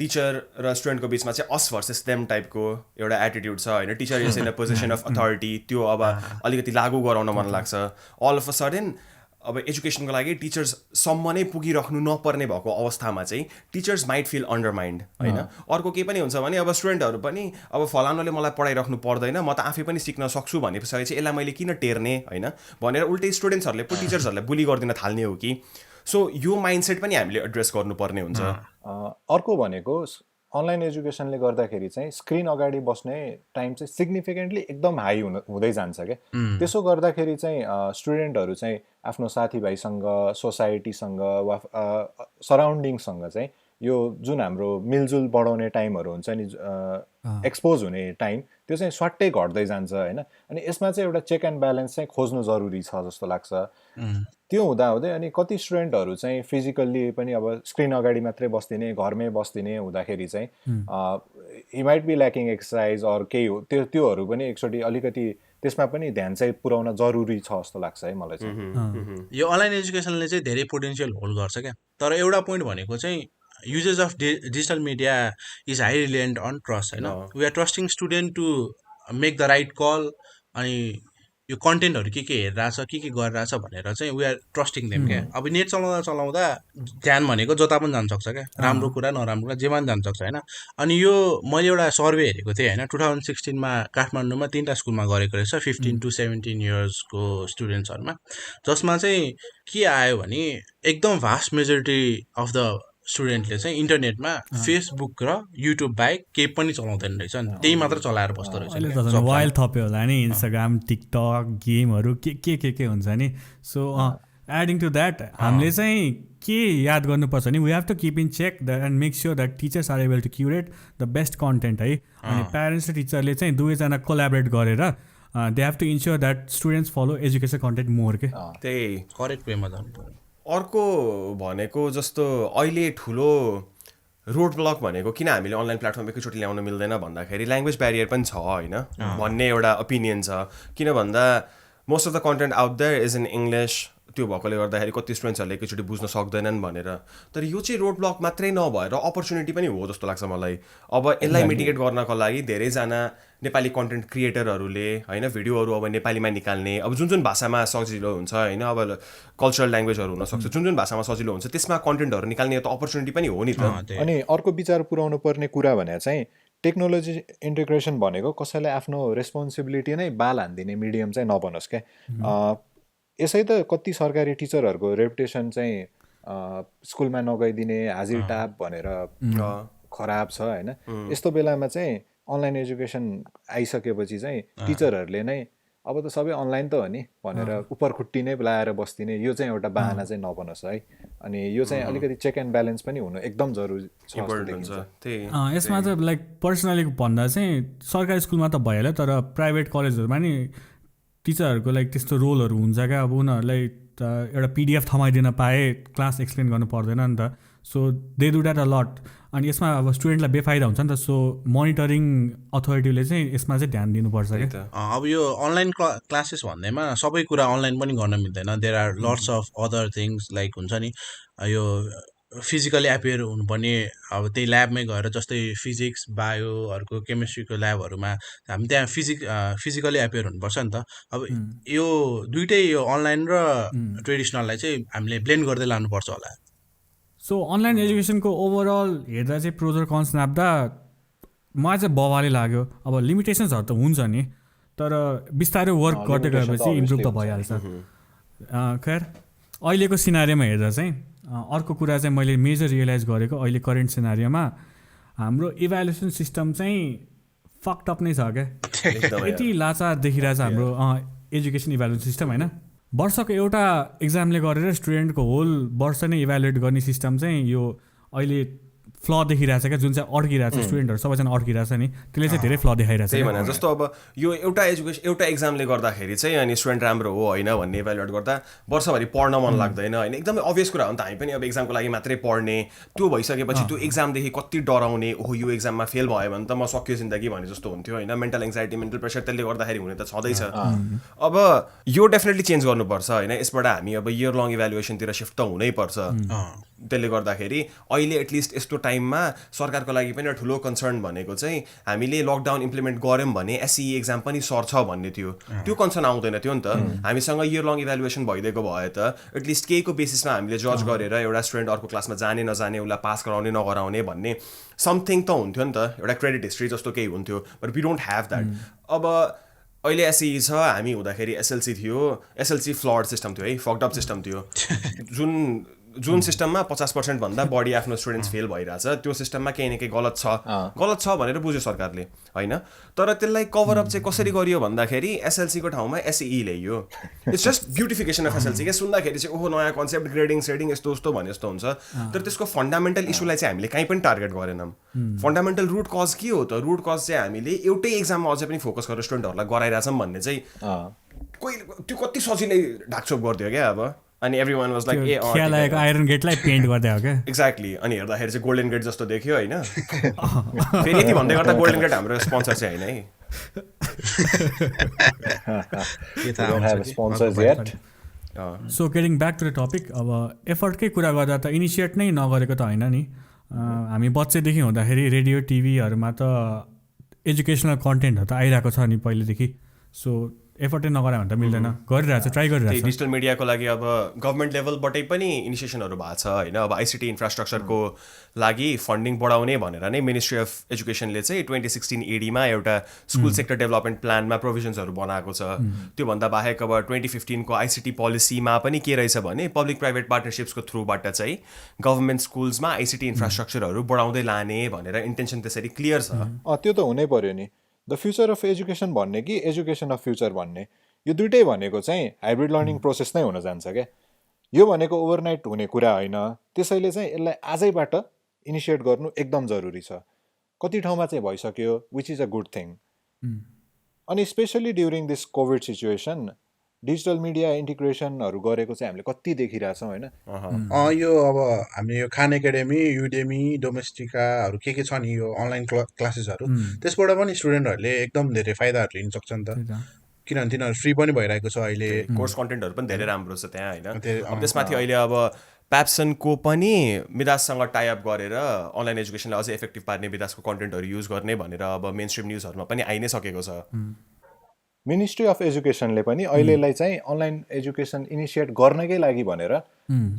टिचर र स्टुडेन्टको बिचमा चाहिँ अस भर्सेस देम टाइपको एउटा एटिट्युड छ होइन। Teacher is in a position of authority, त्यो अब अलिकति लागू गराउन मन लाग्छ। अल अफ अ सडन अब एजुकेसनको लागि टिचर्ससम्म नै पुगिराख्नु नपर्ने भएको अवस्थामा चाहिँ टिचर्स माइट फिल अन्डरमाइन्ड होइन। अर्को के पनि हुन्छ भने अब स्टुडेन्टहरू पनि अब फलानुले मलाई पढाइराख्नु पर्दैन, म त आफै पनि सिक्न सक्छु भनेपछि चाहिँ यसलाई मैले किन टेर्ने होइन भनेर उल्टै स्टुडेन्ट्सहरूले पो टिचर्सहरूलाई बुली गरिदिन थाल्ने हो कि। सो यो माइन्डसेट पनि हामीले एड्रेस गर्नुपर्ने हुन्छ। अर्को भनेको अनलाइन एजुकेसनले गर्दाखेरि चाहिँ स्क्रिन अगाडि बस्ने टाइम चाहिँ सिग्निफिकेन्टली एकदम हाई हुँदै जान्छ क्या। त्यसो गर्दाखेरि चाहिँ स्टुडेन्टहरू चाहिँ आफ्नो साथीभाइसँग, सोसाइटीसँग वा सराउन्डिङसँग चाहिँ यो जुन हाम्रो मिलजुल बढाउने टाइमहरू हुन्छ नि, एक्सपोज हुने टाइम, त्यो चाहिँ स्वाट्टै घट्दै जान्छ होइन। अनि यसमा चाहिँ एउटा चेक एन्ड ब्यालेन्स चाहिँ खोज्नु जरुरी छ जस्तो लाग्छ। त्यो हुँदाहुँदै अनि कति स्टुडेन्टहरू चाहिँ फिजिकल्ली पनि अब स्क्रिन अगाडि मात्रै बस्दिने, घरमै बस्दिने हुँदाखेरि चाहिँ he might be lacking exercise or केही हो, त्योहरू पनि एकचोटि अलिकति त्यसमा पनि ध्यान चाहिँ पुर्याउन जरुरी छ जस्तो लाग्छ है मलाई चाहिँ। यो अनलाइन एजुकेसनले चाहिँ धेरै पोटेन्सियल होल्ड गर्छ क्या। तर एउटा पोइन्ट भनेको चाहिँ usage of digital media is high reliant on trust होइन। We are trusting student to make the right call. अनि यो कन्टेन्टहरू के हेरिरहेछ, के गरिरहेछ भनेर चाहिँ वी आर ट्रस्टिङ देम क्या। अब नेट चलाउँदा ध्यान भनेको जता पनि जान सक्छ क्या, राम्रो कुरा नराम्रो कुरा जेमा पनि जान सक्छ होइन। अनि यो मैले एउटा सर्वे हेरेको थिएँ होइन, 2016मा काठमाडौँमा 3टा स्कुलमा गरेको रहेछ 15 to 17 इयर्सको स्टुडेन्ट्सहरूमा, जसमा चाहिँ के आयो भने एकदम भास्ट मेजोरिटी अफ द स्टुडेन्टले चाहिँ इन्टरनेटमा फेसबुक र युट्युब बाहेक केही पनि चलाउँदैन रहेछ नि, त्यही मात्र चलाएर बस्दो रहेछ। वाइल थप्यो होला नि इन्स्टाग्राम, टिकटक, गेमहरू के हुन्छ नि। सो एडिङ टु द्याट हामीले चाहिँ के याद गर्नुपर्छ नि, we have to keep in check that and make sure that teachers are able to curate the best content है। अनि प्यारेन्ट्स र टिचरले चाहिँ दुवैजना कोलाबरेट गरेर they have to ensure that students follow education content more के। त्यही correct वेमा जानु। अर्को भनेको जस्तो अहिले ठुलो रोड ब्लक भनेको किन हामीले अनलाइन प्लेटफर्म एकैचोटि ल्याउन मिल्दैन भन्दाखेरि ल्याङ्ग्वेज ब्यारियर पनि छ होइन भन्ने एउटा ओपिनियन छ। किन भन्दा most of the content out there is in English, त्यो भएकोले गर्दाखेरि कति स्टुडेन्ट्सहरूले एकैचोटि बुझ्न सक्दैनन् भनेर। तर यो चाहिँ रोड ब्लक मात्रै नभएर अपर्च्युनिटी पनि हो जस्तो लाग्छ मलाई। अब यसलाई मिटिगेट गर्नको लागि धेरैजना नेपाली कन्टेन्ट क्रिएटरहरूले होइन भिडियोहरू अब नेपालीमा निकाल्ने, अब जुन भाषामा सजिलो हुन्छ होइन, अब कल्चरल ल्याङ्ग्वेजहरू हुनसक्छ, जुन भाषामा सजिलो हुन्छ त्यसमा कन्टेन्टहरू निकाल्ने त अपर्च्युनिटी पनि हो नि त। अनि अर्को विचार पुर्याउनु पर्ने कुरा भने चाहिँ टेक्नोलोजी इन्टिग्रेसन भनेको कसैलाई आफ्नो रेस्पोन्सिबिलिटी नै बाल हान्दिने मिडियम चाहिँ नबनोस् क्या। यसै त कति सरकारी टिचरहरूको रेपुटेसन चाहिँ स्कुलमा नगइदिने, हाजिर टाप भनेर खराब छ होइन यस्तो बेलामा चाहिँ अनलाइन एजुकेसन आइसकेपछि चाहिँ टिचरहरूले नै अब त सबै अनलाइन त हो नि भनेर उपर खुट्टी नै लाएर बस्दिने यो चाहिँ एउटा बाहना चाहिँ नबनोस् है अनि यो चाहिँ अलिकति चेक एन्ड ब्यालेन्स पनि हुनु एकदम जरुरी छ जस्तो देखिन्छ। यसमा चाहिँ लाइक पर्सनली भन्दा चाहिँ सरकारी स्कुलमा त भइहाल्यो तर प्राइभेट कलेजहरूमा नि टिचरहरूको लाइक त्यस्तो रोलहरू हुन्छ क्या अब उनीहरूलाई एउटा पिडिएफ थमाइदिन पाए क्लास एक्सप्लेन गर्नु पर्दैन नि त so they do that a lot अनि यसमा अब स्टुडेन्टलाई बेफाइदा हुन्छ नि त सो मोनिटरिङ अथोरिटीले चाहिँ यसमा चाहिँ ध्यान दिनुपर्छ क्या। अब यो अनलाइन क्लासेस भन्दैमा सबै कुरा अनलाइन पनि गर्न मिल्दैन there are lots of other things like हुन्छ नि यो फिजिकली एपियर हुनुपर्ने अब त्यही ल्याबमै गएर जस्तै फिजिक्स बायोहरूको केमिस्ट्रीको ल्याबहरूमा हामी त्यहाँ फिजिकली एपियर हुनुपर्छ नि त अब यो दुइटै यो अनलाइन र ट्रेडिसनललाई चाहिँ हामीले ब्लेन्ड गर्दै लानुपर्छ होला। सो अनलाइन एजुकेसनको ओभरअल हेर्दा चाहिँ प्रोज र कन्स नाप्दा मलाई चाहिँ बवालै लाग्यो अब लिमिटेसन्सहरू त हुन्छ नि तर बिस्तारै वर्क गर्दै गएपछि इम्प्रुभ त भइहाल्छ। खैर अहिलेको सिनारीमा हेर्दा चाहिँ अर्को कुरा चाहिँ मैले मेजर रियलाइज गरेको अहिले करेन्ट सिनारीमा हाम्रो इभ्यालुएसन सिस्टम चाहिँ फक्ड अप नै छ क्या यति लाचार देखिरहेछ हाम्रो एजुकेसन इभ्यालुएसन सिस्टम होइन वर्षको एउटा एक्जामले गरेर स्टुडेन्टको होल वर्ष नै इभ्यालुएट गर्ने सिस्टम चाहिँ यो अहिले फ्ल देखिरहेछ क्या जुन चाहिँ अड्किरहेछ स्टुडेन्टहरू सबैजना अड्किरहेछ नि त्यसले चाहिँ धेरै फ्ल देखाइरहेछ। त्यही भने जस्तो अब यो एउटा एक्जामले गर्दाखेरि चाहिँ अनि स्टुडेन्ट राम्रो हो होइन भन्ने इभ्यालुएट गर्दा वर्षभरि पढ्न मन लाग्दैन होइन एकदमै अभियस कुरा हो नि त हामी पनि अब एक्जामको लागि मात्रै पढ्ने त्यो भइसकेपछि त्यो एक्जामदेखि कति डराउने ओहो यो एक्जाममा फेल भयो भने त म सक्यो जिन्दगी भने जस्तो हुन्थ्यो होइन मेन्टल एङ्जाइटी मेन्टल प्रेसर त्यसले गर्दाखेरि हुने त छँदैछ। अब यो डेफिनेटली चेन्ज गर्नुपर्छ होइन यसबाट हामी अब इयर लङ इभ्यालुएसनतिर शिफ्ट त हुनैपर्छ त्यसले गर्दाखेरि अहिले एटलिस्ट यस्तो टाइममा सरकारको लागि पनि ठुलो कन्सर्न भनेको चाहिँ हामीले लकडाउन इम्प्लिमेन्ट गऱ्यौँ भने एसई एक्जाम पनि सर्छ भन्ने थियो त्यो कन्सर्न आउँदैन थियो नि त हामीसँग इयर लङ इभ्यालुएसन भइदिएको भए त एटलिस्ट केहीको बेसिसमा हामीले जज गरेर एउटा स्टुडेन्ट अर्को क्लासमा जाने नजाने उसलाई पास गराउने नगराउने भन्ने समथिङ त हुन्थ्यो नि त एउटा क्रेडिट हिस्ट्री जस्तो केही हुन्थ्यो but we don't have that. अब अहिले एसई छ हामी हुँदाखेरि एसएलसी थियो एसएलसी फ्लड सिस्टम थियो है फक्ड अप सिस्टम थियो जुन सिस्टममा 50% भन्दा बढी आफ्नो स्टुडेन्ट्स फेल भइरहेछ त्यो सिस्टममा केही न केही गलत छ भनेर बुझ्यो सरकारले होइन तर त्यसलाई कभर अप चाहिँ कसरी गरियो भन्दाखेरि एसएलसीको ठाउँमा एसई ल्याइयो it's just beautification of SLC के सुन्दाखेरि चाहिँ ओहो नयाँ कन्सेप्ट ग्रेडिङ सेडिङ यस्तो उस्तो भने जस्तो हुन्छ तर त्यसको फन्डामेन्टल इस्युलाई चाहिँ हामीले कहीँ पनि टार्गेट गरेनौँ। फन्डामेन्टल रुट कज के हो त रुट कज चाहिँ हामीले एउटै एक्जाममा अझै पनि फोकस गरेर स्टुडेन्टहरूलाई गराइरहेछौँ भन्ने चाहिँ कोही त्यो कति सजिलै ढाकछोप गरिदियो क्या अब अनि एभ्रीवान वाज लाइक ए खेलाएको आइरन गेटलाई पेन्ट गर्दै हो क्या एक्ज्याक्टली अनि हेर्दाखेरि चाहिँ गोल्डन गेट जस्तो देख्यो होइन फेरि यति भन्दै गर्दा गोल्डन गेट हाम्रो स्पोन्सर चाहिँ होइन है। So getting back to the topic अब एफर्टकै कुरा गर्दा त इनिसिएट नै नगरेको त होइन नि हामी बच्चैदेखि हुँदाखेरि रेडियो टिभीहरूमा त एजुकेसनल कन्टेन्टहरू त आइरहेको छ नि पहिलेदेखि सो एफर्टै नगरे भने त मिल्दैन गरिरहेको छ ट्राई गरिरहेको छ। डिजिटल मिडियाको लागि अब गभर्मेन्ट लेभलबाटै पनि इनिसिएसनहरू भएको छ होइन अब आइसिटी इन्फ्रास्ट्रक्चरको लागि फन्डिङ बढाउने भनेर नै मिनिस्ट्री अफ एजुकेसनले चाहिँ 2016 एडीमा एउटा स्कुल सेक्टर डेभलपमेन्ट प्लानमा प्रोभिजन्सहरू बनाएको छ। त्योभन्दा बाहेक अब 2015 को आइसिटी पोलिसीमा पनि के रहेछ भने पब्लिक प्राइभेट पार्टनरसिप्सको थ्रुबाट चाहिँ गभर्मेन्ट स्कुल्समा आइसिटी इन्फ्रास्ट्रक्चरहरू बढाउँदै लाने भनेर इन्टेन्सन त्यसरी क्लियर छ। त्यो त हुनै पर्यो नि द फ्युचर अफ एजुकेसन भन्ने कि एजुकेसन अफ फ्युचर भन्ने यो दुइटै भनेको चाहिँ हाइब्रिड लर्निङ प्रोसेस नै हुन जान्छ क्या यो भनेको ओभरनाइट हुने कुरा होइन त्यसैले चाहिँ यसलाई आजैबाट इनिसिएट गर्नु एकदम जरुरी छ। कति ठाउँमा चाहिँ भइसक्यो which is a good thing अनि specially during this COVID situation digital media इन्टिग्रेसनहरू गरेको चाहिँ हामीले कति देखिरहेछौँ होइन। यो अब हामीले यो खान एकाडेमी युडेमी डोमेस्टिकाहरू के छ नि यो अनलाइन क्लासेसहरू त्यसबाट पनि स्टुडेन्टहरूले एकदम धेरै फाइदाहरू लिन सक्छ नि त किनभने तिनीहरू फ्री पनि भइरहेको छ अहिले कोर्स कन्टेन्टहरू पनि धेरै राम्रो छ त्यहाँ होइन। अब त्यसमाथि अहिले अब प्याप्सनको पनि मिदाससँग टाइअप गरेर अनलाइन एजुकेसनलाई अझै इफेक्टिभ पार्ने मिदासको कन्टेन्टहरू युज गर्ने भनेर अब मेन स्ट्रिम न्युजहरूमा पनि आइ नै सकेको छ। मिनिस्ट्री अफ एजुकेसनले पनि अहिलेलाई चाहिँ अनलाइन एजुकेसन इनिसिएट गर्नकै लागि भनेर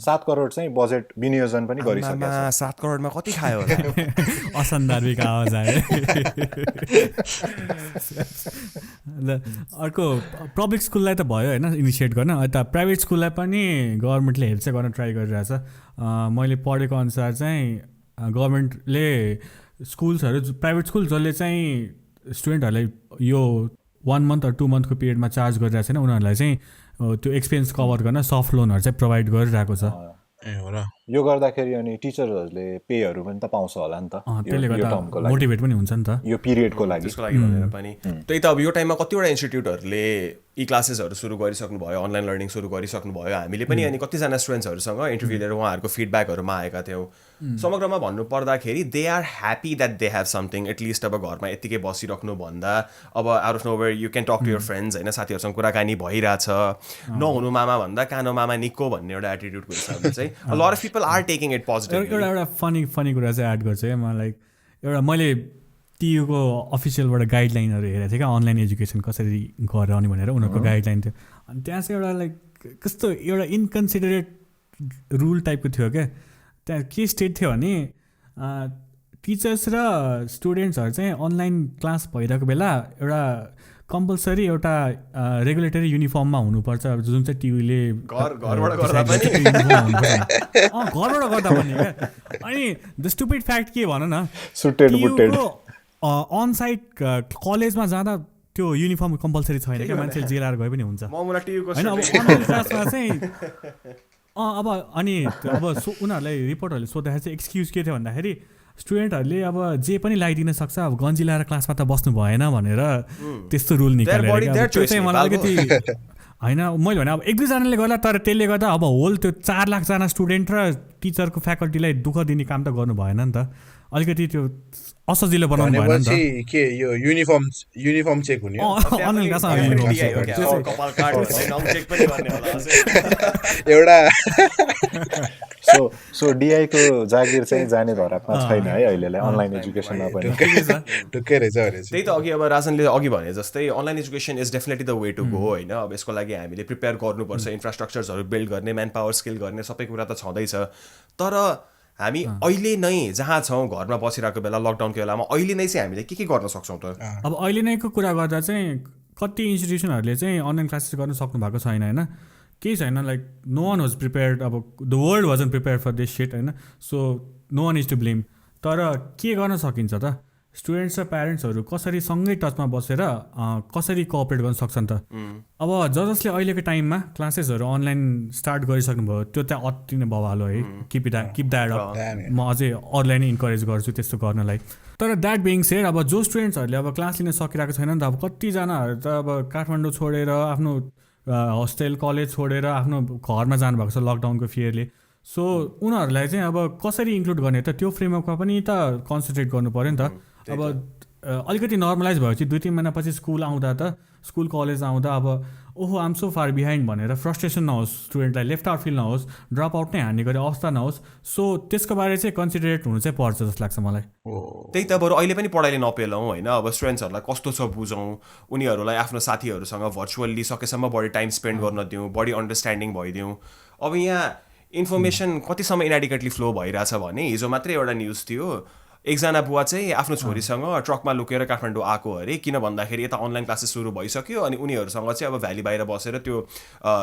7 करोड चाहिँ बजेट विनियोजन पनि गरिसकेको छ। 7 करोडमा कति खायो होला असन्दर्भिक आवाज आयो। अर्को पब्लिक स्कुललाई त भयो होइन इनिसिएट गर्न यता प्राइभेट स्कुललाई पनि गभर्मेन्टले हेल्प चाहिँ गर्न ट्राई गरिरहेछ। मैले पढेको अनुसार चाहिँ गभर्मेन्टले स्कुल्सहरू प्राइभेट स्कुल जसले चाहिँ स्टुडेन्टहरूलाई यो 1 month or 2 monthको पिरियडमा चार्ज गरिरहेको छैन उनीहरूलाई चाहिँ त्यो एक्सपेन्स कभर गर्न सफ्ट लोनहरू चाहिँ प्रोभाइड गरिरहेको छ। ए हो र यो गर्दाखेरि अनि टिचरहरूले पेहरू पनि त पाउँछ होला नि त त्यसले यो गर्दा टर्मको लागि मोटिभेट पनि हुन्छ नि त। यो पिरियडको लागि त्यसको लागि भनेर पनि त्यही त अब यो टाइममा कतिवटा इन्स्टिट्युटहरूले ई क्लासेसहरू सुरु गरिसक्नु भयो, अनलाइन लर्निङ सुरु गरिसक्नु भयो। हामीले पनि अनि कतिजना स्टुडेन्ट्सहरूसँग इन्टरभ्यू लिएर उहाँहरूको फिडब्याकहरूमा आएका थियौँ। समग्रमा भन्नुपर्दाखेरि they are happy that they have something at least. अब घरमा यत्तिकै बसिराख्नु भन्दा अब out of nowhere you can talk to your friends होइन, साथीहरूसँग कुराकानी भइरहेछ। नहुनु मामा भन्दा कानो मामा निको भन्ने एउटा एटिट्युडको हिसाबले चाहिँ a lot of people are taking it positively। एउटा फनी कुरा चाहिँ एड गर्छु है मलाई। एउटा मैले टियुको अफिसियलबाट गाइडलाइनहरू हेरेको थिएँ क्या, अनलाइन एजुकेसन कसरी गरेर आउने भनेर उनीहरूको गाइडलाइन थियो। अनि त्यहाँ चाहिँ एउटा लाइक कस्तो एउटा इन्कन्सिडरेट रुल टाइपको थियो क्या। त्यहाँ के स्टेट थियो भने टिचर्स र स्टुडेन्ट्सहरू चाहिँ अनलाइन क्लास भइरहेको बेला एउटा कम्पलसरी एउटा रेगुलेटरी युनिफर्ममा हुनुपर्छ, जुन चाहिँ टियुले घरबाट गर्दा पनि घरबाट गर्दा पनि क्या। अनि द स्टुपिड फ्याक्ट के भन न, अनसाइट कलेजमा जाँदा त्यो युनिफर्म कम्पलसरी छैन क्या, मान्छेले जेल आएर गए पनि हुन्छ होइन। अब अनलाइन क्लासमा चाहिँ अब अनि अब उनीहरूलाई रिपोर्टहरूले सोद्धाखेरि चाहिँ एक्सक्युज के थियो भन्दाखेरि स्टुडेन्टहरूले अब जे पनि लगाइदिन सक्छ, अब गन्जी लगाएर क्लासमा त बस्नु भएन भनेर त्यस्तो रुल निकालेर। त्यो चाहिँ मलाई अलिकति होइन, मैले भने अब 1-2जनाले गर्दा, तर त्यसले गर्दा अब होल त्यो 4 लाखजना स्टुडेन्ट र टिचरको फ्याकल्टीलाई दुःख दिने काम त गर्नु भएन नि त। अलिकति त्यो असजिलो बनाउनु भएन नि त। के यो युनिफर्म चेक हुने अनलाइन क्लासमा युनिफर्म चेक एउटा सो डिआईको जागिर चाहिँ जाने धरापमा छैन है अहिलेलाई अनलाइन एजुकेसनमा पनि। ढुक्कै रहेछ। त्यही त अघि अब राजनले अघि भने जस्तै online education is definitely the way to go होइन। अब यसको लागि हामीले प्रिपेयर गर्नुपर्छ, इन्फ्रास्ट्रक्चर्सहरू बिल्ड गर्ने, म्यान पावर स्किल गर्ने सबै कुरा त छँदैछ। तर हामी अहिले नै जहाँ छौँ घरमा बसिरहेको बेला लकडाउनको बेलामा अहिले नै चाहिँ हामीले के गर्न सक्छौँ त? अब अहिले नैको कुरा गर्दा चाहिँ कति इन्स्टिट्युसनहरूले चाहिँ अनलाइन क्लासेस गर्न सक्नु भएको छैन होइन, केही छैन। Like no one was prepared, अब the world wasn't prepared for this shit होइन। So no one is to blame. तर के गर्न सकिन्छ त, स्टुडेन्ट्स र प्यारेन्ट्सहरू कसरी सँगै टचमा बसेर कसरी कोअपरेट गर्न सक्छन् त। अब जसले अहिलेको टाइममा क्लासेसहरू अनलाइन स्टार्ट गरिसक्नुभयो त्यो चाहिँ अति नै बवालो है। Keep that up. म अझै अरूलाई नै इन्करेज गर्छु त्यस्तो गर्नलाई। तर द्याट बिङ सेड अब जो स्टुडेन्ट्सहरूले अब क्लास लिन सकिरहेको छैन नि त, अब कतिजनाहरू त अब काठमाडौँ छोडेर आफ्नो होस्टेल कलेज छोडेर आफ्नो घरमा जानुभएको छ लकडाउनको फियरले। सो उनीहरूलाई चाहिँ अब कसरी इन्क्लुड गर्ने त, त्यो फ्रेमवर्कमा पनि त कन्सन्ट्रेट गर्नु पऱ्यो नि त। अब अलिकति नर्मलाइज भएपछि 2-3 महिनापछि स्कुल आउँदा त स्कुल कलेज आउँदा अब ओहो आम सो फार बिहाइन्ड भनेर फ्रस्ट्रेसन नहोस्, स्टुडेन्टलाई लेफ्ट आउट फिल नहोस्, ड्रप आउट नै हान्ने गरी अवस्था नहोस्। सो त्यसको बारे चाहिँ कन्सिडरेट हुनु चाहिँ पर्छ जस्तो लाग्छ मलाई। त्यही त बरु अहिले पनि पढाइले नपेलौँ होइन। अब स्टुडेन्ट्सहरूलाई कस्तो छ बुझौँ, उनीहरूलाई आफ्नो साथीहरूसँग भर्चुअल्ली सकेसम्म बढी टाइम स्पेन्ड गर्न दिउँ, बढी अन्डरस्ट्यान्डिङ भइदिउँ। अब यहाँ इन्फर्मेसन कतिसम्म इनएडिक्वेटली फ्लो भइरहेछ भने हिजो मात्रै एउटा न्युज थियो, एकजना बुवा चाहिँ आफ्नो छोरीसँग ट्रकमा लुकेर काठमाडौँ आएको अरे, किन भन्दाखेरि यता अनलाइन क्लासेस सुरु भइसक्यो अनि उनीहरूसँग चाहिँ अब भ्याली बाहिर बसेर त्यो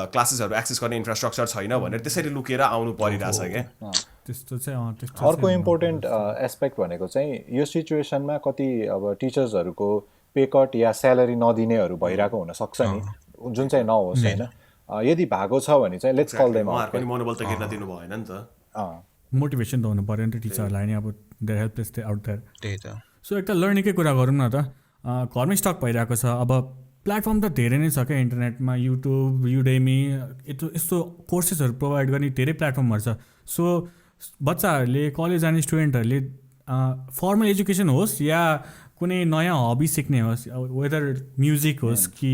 क्लासेसहरू एक्सेस गर्ने इन्फ्रास्ट्रक्चर छैन भनेर त्यसरी लुकेर आउनु परिरहेछ क्या। त्यस्तो चाहिँ अर्को इम्पोर्टेन्ट एस्पेक्ट भनेको चाहिँ यो सिचुएसनमा कति अब टिचर्सहरूको पे कट या स्यालेरी नदिनेहरू भइरहेको हुनसक्छ नि, जुन चाहिँ नहोस् होइन। यदि भएको छ भने चाहिँ लेट्स कल देम आउट। पनि मनोबल त गिर्न दिनु भएन नि त, मोटिभेसन त हुनु पऱ्यो नि त टिचरलाई नि। अब देयर हेल्पलेस आउट देयर। त्यही त। सो एउटा लर्निङकै कुरा गरौँ न त। घरमै स्टक भइरहेको छ, अब प्लेटफर्म त धेरै नै छ क्या इन्टरनेटमा, युट्युब, युडेमी, यस्तो कोर्सेसहरू प्रोभाइड गर्ने धेरै प्लेटफर्महरू छ। सो बच्चाहरूले कलेज जाने स्टुडेन्टहरूले फर्मल एजुकेसन होस् या कुनै नयाँ हबी सिक्ने होस्, वेदर म्युजिक होस् कि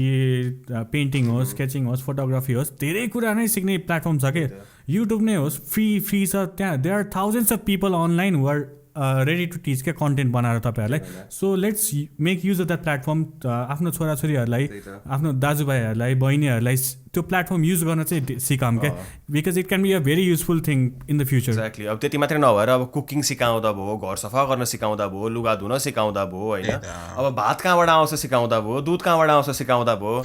पेन्टिङ होस्, स्केचिङ होस्, फोटोग्राफी होस्, धेरै कुरा नै सिक्ने प्लेटफर्म छ कि। युट्युब नै होस् फ्री छ, त्यहाँ there are thousands of people online who are ready to teach क्या कन्टेन्ट बनाएर तपाईँहरूलाई। So let's make use of that platform. आफ्नो छोराछोरीहरूलाई, आफ्नो दाजुभाइहरूलाई, बहिनीहरूलाई त्यो प्लेटफर्म युज गर्न चाहिँ सिकाऊँ क्या, because it can be a very useful thing in the future. Exactly. अब त्यति मात्रै नभएर अब कुकिङ सिकाउँदा भयो, घर सफा गर्न सिकाउँदा भयो, लुगा धुन सिकाउँदा भयो होइन। अब भात कहाँबाट आउँछ सिकाउँदा भयो, दुध कहाँबाट आउँछ सिकाउँदा भयो,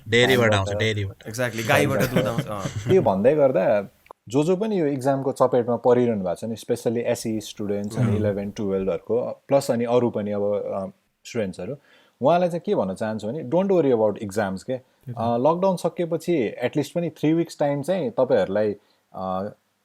डेरीबाट आउँछ, डेरीबाट। एक्ज्याक्टली, गाईबाट दुध आउँछ। त्यो भन्दै गर्दा जो पनि यो इक्जामको चपेटमा परिरहनु भएको छ नि स्पेसली एसई स्टुडेन्ट्स अनि 11-12हरूको प्लस अनि अरू पनि अब स्टुडेन्ट्सहरू उहाँलाई चाहिँ के भन्न चाहन्छु भने डोन्ट वरी अबाउट इक्जाम्स के लकडाउन सकिएपछि एटलिस्ट पनि 3 weeks टाइम चाहिँ तपाईँहरूलाई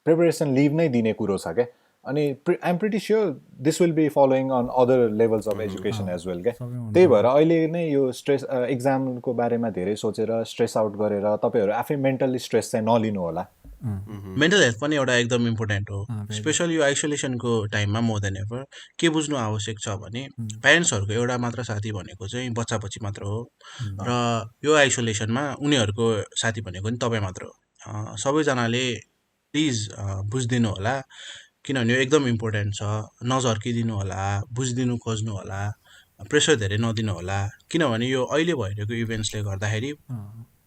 प्रिपरेसन लिभ नै दिने कुरो छ क्या अनि I am pretty sure this will be following on other levels of education as well क्या त्यही भएर अहिले नै यो स्ट्रेस इक्जामको बारेमा धेरै सोचेर स्ट्रेस आउट गरेर तपाईँहरू आफै मेन्टल्ली स्ट्रेस चाहिँ नलिनु होला मेन्टल हेल्थ पनि एउटा एकदम इम्पोर्टेन्ट हो स्पेसली यो आइसोलेसनको टाइममा मोर देन एभर के बुझ्नु आवश्यक छ भने प्यारेन्ट्सहरूको एउटा मात्र साथी भनेको चाहिँ बच्चा बच्ची मात्र हो र यो आइसोलेसनमा उनीहरूको साथी भनेको नि तपाईँ मात्र हो सबैजनाले प्लिज बुझिदिनु होला किनभने यो एकदम इम्पोर्टेन्ट छ नझर्किदिनु होला बुझिदिनु खोज्नु होला प्रेसर धेरै नदिनु होला किनभने यो अहिले भइरहेको इभेन्ट्सले गर्दाखेरि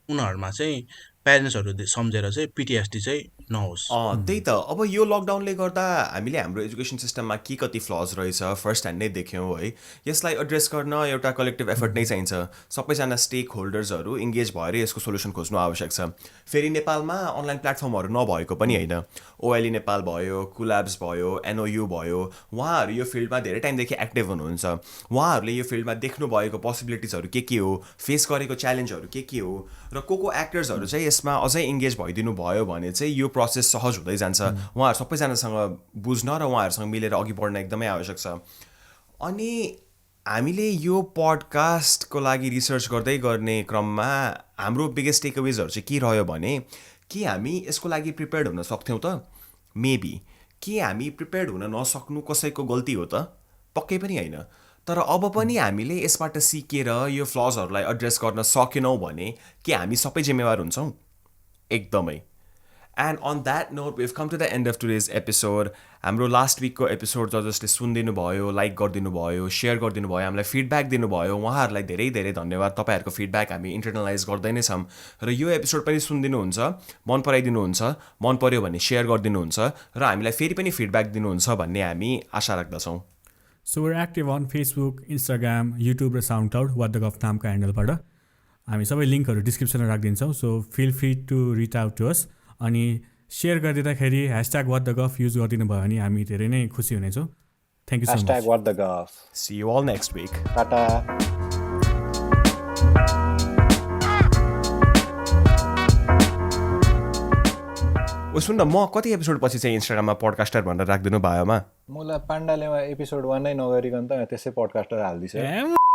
उनीहरूमा चाहिँ प्यारेन्ट्सहरू सम्झेर चाहिँ पिटिएसडी चाहिँ नहोस् त्यही त अब यो लकडाउनले गर्दा हामीले हाम्रो एजुकेसन सिस्टममा के कति फ्लज रहेछ फर्स्ट ह्यान्ड नै देख्यौँ है यसलाई एड्रेस गर्न एउटा कलेक्टिभ एफर्ट नै चाहिन्छ सबैजना स्टेक होल्डर्सहरू इङ्गेज भएर यसको सोल्युसन खोज्नु आवश्यक छ फेरि नेपालमा अनलाइन प्लेटफर्महरू नभएको पनि होइन ओएलई नेपाल भयो कुल्याब्स भयो एनओयू भयो उहाँहरू यो फिल्डमा धेरै टाइमदेखि एक्टिभ हुनुहुन्छ उहाँहरूले यो फिल्डमा देख्नु भएको पोसिबिलिटिजहरू के हो फेस गरेको च्यालेन्जहरू के हो र को एक्टर्सहरू चाहिँ यसमा अझै इङ्गेज भइदिनु भयो भने चाहिँ यो प्रोसेस सहज हुँदै जान्छ उहाँहरू सबैजनासँग बुझ्न र उहाँहरूसँग मिलेर अघि बढ्न एकदमै आवश्यक छ अनि हामीले यो पडकास्टको लागि रिसर्च गर्दै गर्ने क्रममा हाम्रो बिगेस्ट टेकअवेजहरू चाहिँ के रह्यो भने के हामी यसको लागि प्रिपेयर्ड हुन सक्थ्यौँ त मेबी के हामी प्रिपेयर्ड हुन नसक्नु कसैको गल्ती हो त पक्कै पनि होइन तर अब पनि हामीले यसबाट सिकेर यो फ्लजहरूलाई एड्रेस गर्न सकेनौँ भने के हामी सबै जिम्मेवार हुन्छौँ एकदमै and on that note we've come to the end of today's episode हाम्रो लास्ट विकको एपिसोड जसले सुनिदिनु भयो लाइक गरिदिनु भयो सेयर गरिदिनु भयो हामीलाई फिडब्याक दिनुभयो उहाँहरूलाई धेरै धेरै धन्यवाद तपाईँहरूको फिडब्याक हामी इन्टरनलाइज गर्दै नै छौँ र यो एपिसोड पनि सुनिदिनुहुन्छ मन पराइदिनुहुन्छ मन पर्यो भने सेयर गरिदिनुहुन्छ र हामीलाई फेरि पनि फिडब्याक दिनुहुन्छ भन्ने हामी आशा राख्दछौँ so we're active on Facebook Instagram YouTube र SoundCloud what the gov नामको ह्यान्डलबाट हामी सबै लिङ्कहरू डिस्क्रिप्सनमा राखिदिन्छौँ so feel free to reach out to us अनि सेयर गरिदिँदाखेरि #whatthegov युज गरिदिनु भयो भने हामी धेरै नै खुसी हुनेछौँ thank you so much #whatthegov See you all next week. टाटा सुन न म कति एपिसोड पछि चाहिँ इन्स्टाग्राममा पडकास्टर भनेर राखिदिनु भयोमा मलाई पाण्डाले एपिसोड 1 नै नगरिकन त त्यसै पडकास्टर हालिदिन्छ ए